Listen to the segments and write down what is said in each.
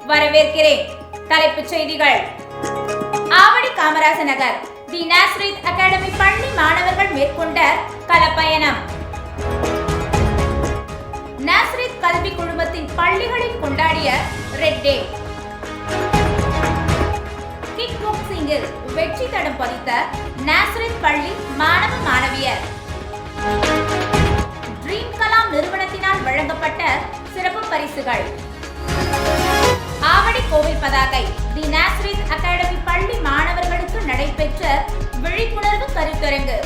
வரவேற்கிறேன். தலைப்புச் செய்திகள். ஆவடி காமராச நகர் தி நாசரேத் அகாடமி பள்ளி மாணவர்கள் மேற்கொண்ட களப்பயணம். நாசரேத் கல்வி குழுமத்தின் பள்ளிகளில் கொண்டாடிய ரெட் டே. கிக் பாக்ஸிங்கில் வெற்றி தடம் பதித்த நாசரேத் பள்ளி மாணவ மாணவியர். ட்ரீம் கலாம் நிறுவனத்தினால் வழங்கப்பட்ட சிறப்பு பரிசுகள். ஆவடி கோவில் பதாகை தி நாசரேத் அகாடமி பள்ளி மாணவர்களுக்கு நடைபெற்ற விழிப்புணர்வு கருத்தரங்கு.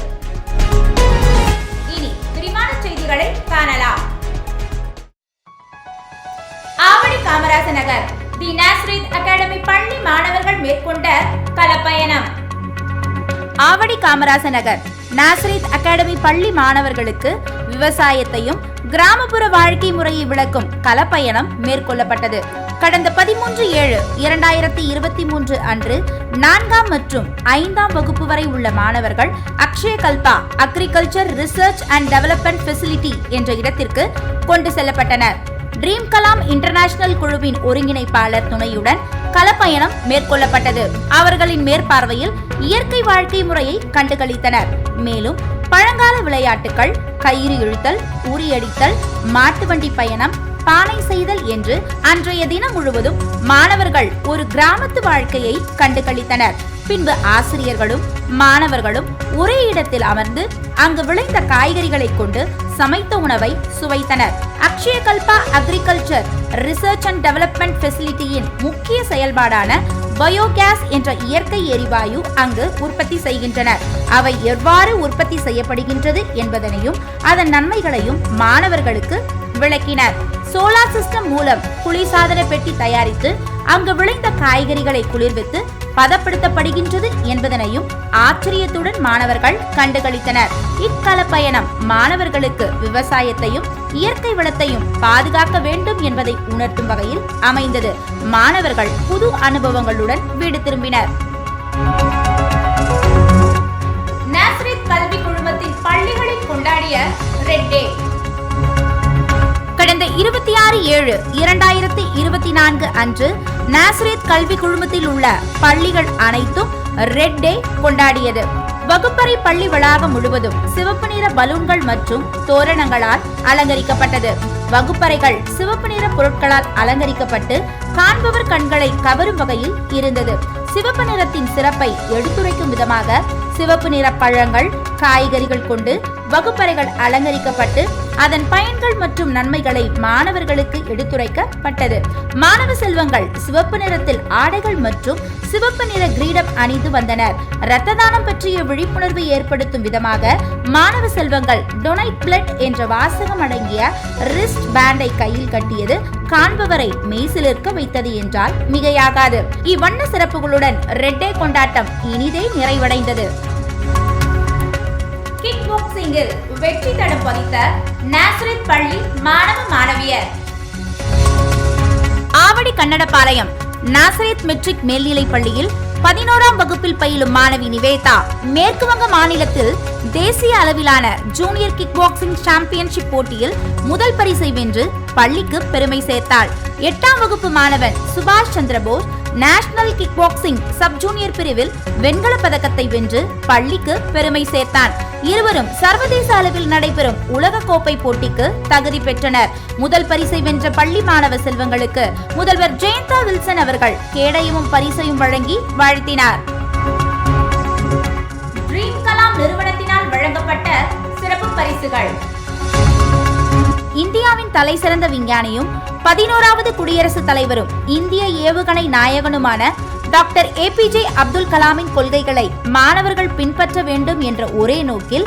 இனி விரிவான செய்திகளை காணலாம். ஆவடி காமராச நகர் தி நாசரேத் அகாடமி பள்ளி மாணவர்கள் மேற்கொண்ட களப்பயணம். ஆவடி காமராச நகர் நாசரேத் அகாடமி பள்ளி மாணவர்களுக்கு விவசாயத்தையும் கிராமப்புற வாழ்க்கை முறையை விளக்கும் களப்பயணம் மேற்கொள்ளப்பட்டது. கடந்த 13/7/2023 அன்று 4ஆம் மற்றும் 5ஆம் வகுப்பு வரை உள்ள மாணவர்கள் Akshayakalpa agriculture research and development facility என்ற இடத்திற்கு கொண்டு செல்லப்பட்டனர். ட்ரீம் கலாம் இன்டர்நேஷனல் குழுவின் ஒருங்கிணைப்பாளர் துணையுடன் களப்பயணம் மேற்கொள்ளப்பட்டது. அவர்களின் மேற்பார்வையில் இயற்கை வாழ்க்கை முறையை கண்டுகளித்தனர். மேலும் பழங்கால விளையாட்டுகள், கயிறு இழுத்தல், உரியடித்தல், மாட்டு வண்டி பயணம், பானை செய்தல் என்று அன்றைய தினம் முழுவதும் மாணவர்கள் ஒரு கிராமத்து வாழ்க்கையை கண்டுகளித்தனர். பின்பு ஆசிரியர்களும் மாணவர்களும் ஒரே இடத்தில் அமர்ந்து அங்கு விளைந்த காய்கறிகளை கொண்டு சமைத்த உணவை சுவைத்தனர். Akshayakalpa agriculture research and development ஃபெசிலிட்டியின் முக்கிய செயல்பாடான பயோகேஸ் என்ற இயற்கை எரிவாயு அங்கு உற்பத்தி செய்கின்றனர். அவை எவ்வாறு உற்பத்தி செய்யப்படுகின்றது என்பதனையும் அதன் நன்மைகளையும் மாணவர்களுக்கு விளக்கினர். சோலார் சிஸ்டம் மூலம் குளிர்சாதன பெட்டி தயாரித்து அங்கு விளைந்த காய்கறிகளை குளிர்வித்து பதப்படுத்தப்படுகின்றது என்பதனையும் ஆச்சரியத்துடன் மாணவர்கள் கண்டுகளித்தனர். இக்களப்பயணம் மாணவர்களுக்கு விவசாயத்தையும் இயற்கை வளத்தையும் பாதுகாக்க வேண்டும் என்பதை உணர்த்தும் வகையில் அமைந்தது. மாணவர்கள் புது அனுபவங்களுடன் வீடு திரும்பினர். நாசரேத் கல்வி குழுமத்தின் பள்ளிகளில் கொண்டாடிய ரெட் டே. கடந்த 26/7/2024 அன்று நாசரேத் கல்வி குழுமத்தில் உள்ள பள்ளிகள் அனைத்தும் ரெட் டே கொண்டாடியது. வகுப்பறை பள்ளி வளாகம் முழுவதும் சிவப்பு நிற பலூன்கள் மற்றும் தோரணங்களால் அலங்கரிக்கப்பட்டது. வகுப்பறைகள் சிவப்பு நிற பொருட்களால் அலங்கரிக்கப்பட்டு காண்பவர் கண்களை கவரும் வகையில் இருந்தது. சிவப்பு நிறத்தின் சிறப்பை எடுத்துரைக்கும் விதமாக சிவப்பு நிற பழங்கள், காய்கறிகள் கொண்டு வகுப்பறைகள் அலங்கரிக்கப்பட்டு அதன் பயன்கள் மற்றும் நன்மைகளை மாணவர்களுக்கு எடுத்துரைக்கப்பட்டது. மாணவ செல்வங்கள் சிவப்பு நிறத்தில் ஆடைகள் மற்றும் சிவப்பு நிற கிரீடம் அணிந்து வந்தனர். இரத்த தானம் பற்றிய விழிப்புணர்வை ஏற்படுத்தும் விதமாக மாணவ செல்வங்கள் டொனேட் பிளட் என்ற வாசகம் அடங்கிய ரிஸ்ட் பேண்டை கையில் கட்டியது காண்பவரை மெய்சிலிர்க்க வைத்தது என்றால் மிகையாகாது. இவ்வண்ண சிறப்புகளுடன் ரெட் டே கொண்டாட்டம் இனிதே நிறைவடைந்தது. கிக் பாக்ஸிங்கில் வெற்றி தடம் பதித்த நாசரேத் பள்ளி மாணவ மாணவியர். ஆவடி கன்னடபாளையம் நாசரேத் மெட்ரிக் மேல்நிலை பள்ளியில் 11ஆம் வகுப்பில் பயிலும் மாணவி நிவேதா மேற்கு வங்க மாநிலத்தில் தேசிய அளவிலான ஜூனியர் கிக் பாக்ஸிங் சாம்பியன்ஷிப் போட்டியில் முதல் பரிசை வென்று பள்ளிக்கு பெருமை சேர்த்தாள். 8ஆம் வகுப்பு மாணவன் சுபாஷ் Chandrabose national kickboxing sub junior பிரிவில் வெண்கல பதக்கத்தை வென்று பள்ளிக்கு பெருமை சேர்த்தான். இருவரும் சர்வதேச அளவில் நடைபெறும் உலக கோப்பை போட்டிக்கு தகுதி பெற்றனர். முதல் பரிசை வென்ற பள்ளி மாணவ செல்வங்களுக்கு முதல்வர் ஜெயந்தா வில்சன் அவர்கள் கேடயமும் பரிசையும் வழங்கி வாழ்த்தினார். ட்ரீம் கலாம் நிறுவனத்தினால் வழங்கப்பட்ட சிறப்பு பரிசுகள். இந்தியாவின் தலை சிறந்த விஞ்ஞானியும் 11வது குடியரசுத் தலைவரும் இந்திய ஏவுகணை நாயகனுமான டாக்டர் APJ அப்துல் கலாமின் கொள்கைகளை மாணவர்கள் பின்பற்ற வேண்டும் என்ற ஒரே நோக்கில்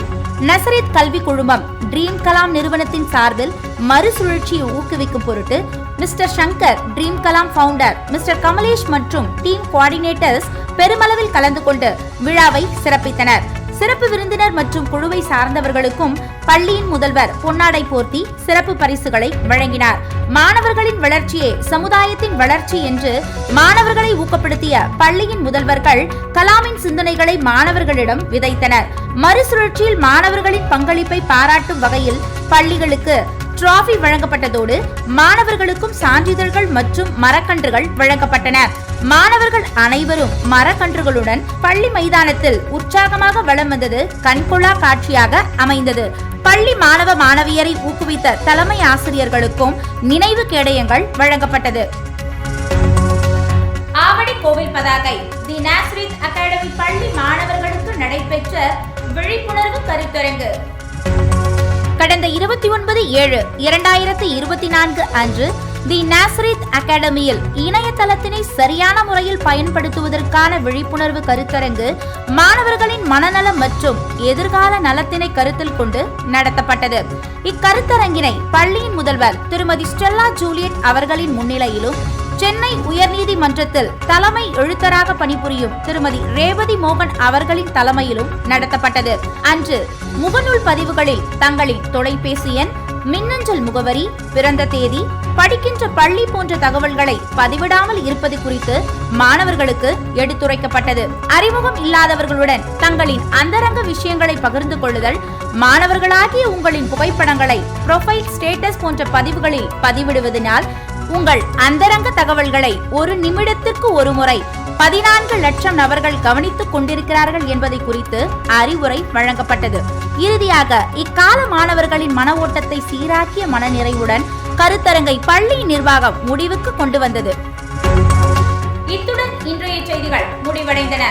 நாசரேத் கல்வி குழுமம் ட்ரீம் கலாம் நிறுவனத்தின் சார்பில் மறுசுழற்சியை ஊக்குவிக்கும் பொருட்டு mister Shankar, dream Kalam founder mister Kamalesh மற்றும் டீம் கோஆர்டினேட்டர்ஸ் பெருமளவில் கலந்து கொண்டு விழாவை சிறப்பித்தனர். சிறப்பு விருந்தினர் மற்றும் குழுவை சார்ந்தவர்களுக்கும் பள்ளியின் முதல்வர் பொன்னாடை போர்த்தி சிறப்பு பரிசுகளை வழங்கினார். மாணவர்களின் வளர்ச்சியே சமுதாயத்தின் வளர்ச்சி என்று மாணவர்களை ஊக்கப்படுத்திய பள்ளியின் முதல்வர்கள் கலாமின் சிந்தனைகளை மாணவர்களிடம் விதைத்தனர். மறுசுழற்சியில் மாணவர்களின் பங்களிப்பை பாராட்டும் வகையில் பள்ளிகளுக்கு டிராபி வழங்கப்பட்டதோடு மாணவர்களுக்கும் சான்றிதழ்கள் மற்றும் மரக்கன்றுகள் வழங்கப்பட்டன. மாணவர்கள் அனைவரும் மரக்கன்றுகளுடன் பள்ளி மைதானத்தில் உற்சாகமாக வலம் வந்தது கண்கொள்ளா காட்சியாக அமைந்தது. பள்ளி மாணவ மாணவியரை ஊக்குவித்த தலைமை ஆசிரியர்களுக்கும் நினைவு கேடயங்கள் வழங்கப்பட்டது. ஆவடி கோவில் பதாகை தி நாசரேத் அகாடமி பள்ளி மாணவர்களுக்கு நடைபெற்ற விழிப்புணர்வு கருத்தரங்கு கடந்த 29/7/2024 அன்று தி நாசரேத் அகாடமியில் இணையதளத்தினை சரியான முறையில் பயன்படுத்துவதற்கான விழிப்புணர்வு கருத்தரங்கு மாணவர்களின் மனநலம் மற்றும் எதிர்கால நலத்தினை கருத்தில் கொண்டு நடத்தப்பட்டது. இக்கருத்தரங்கினை பள்ளியின் முதல்வர் திருமதி ஸ்டெல்லா ஜூலியட் அவர்களின் முன்னிலையிலும் சென்னை உயர்நீதிமன்றத்தில் தலைமை எழுத்தராக பணிபுரியும் திருமதி ரேவதி மோகன் அவர்களின் தலைமையிலும் நடத்தப்பட்டது. அன்று முகநூல் பதிவுகளில் தங்களின் தொலைபேசி எண், மின்னஞ்சல் முகவரி, பிறந்த தேதி, படிக்கின்ற பள்ளி போன்ற தகவல்களை பதிவிடாமல் இருப்பது குறித்து மாணவர்களுக்கு எடுத்துரைக்கப்பட்டது. அறிமுகம் இல்லாதவர்களுடன் தங்களின் அந்தரங்க விஷயங்களை பகிர்ந்து கொள்ளுதல், மாணவர்களாகிய உங்களின் புகைப்படங்களை ப்ரொஃபைல் ஸ்டேட்டஸ் போன்ற பதிவுகளில் பதிவிடுவதனால் உங்கள் அந்தரங்க தகவல்களை ஒரு நிமிடத்திற்கு ஒரு முறை 14 லட்சம் நபர்கள் கவனித்துக் கொண்டிருக்கிறார்கள் என்பதை குறித்து அறிவுரை வழங்கப்பட்டது. இறுதியாக இக்கால மாணவர்களின் மன ஓட்டத்தை சீராக்கிய மனநிறைவுடன் கருத்தரங்கை பள்ளி நிர்வாகம் முடிவுக்கு கொண்டு வந்தது. இத்துடன் இன்றைய செய்திகள் முடிவடைந்தன.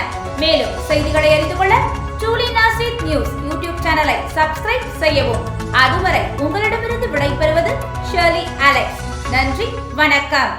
மேலும் செய்திகளை அறிந்து கொள்ள ட்ரூலி நாசரேத் நியூஸ் யூடியூப் சேனலை சப்ஸ்கிரைப் செய்யவும். அதுவரை உங்களிடமிருந்து விடைபெறுவது ஷர்லி அலெக்ஸ். நன்றி, வணக்கம்.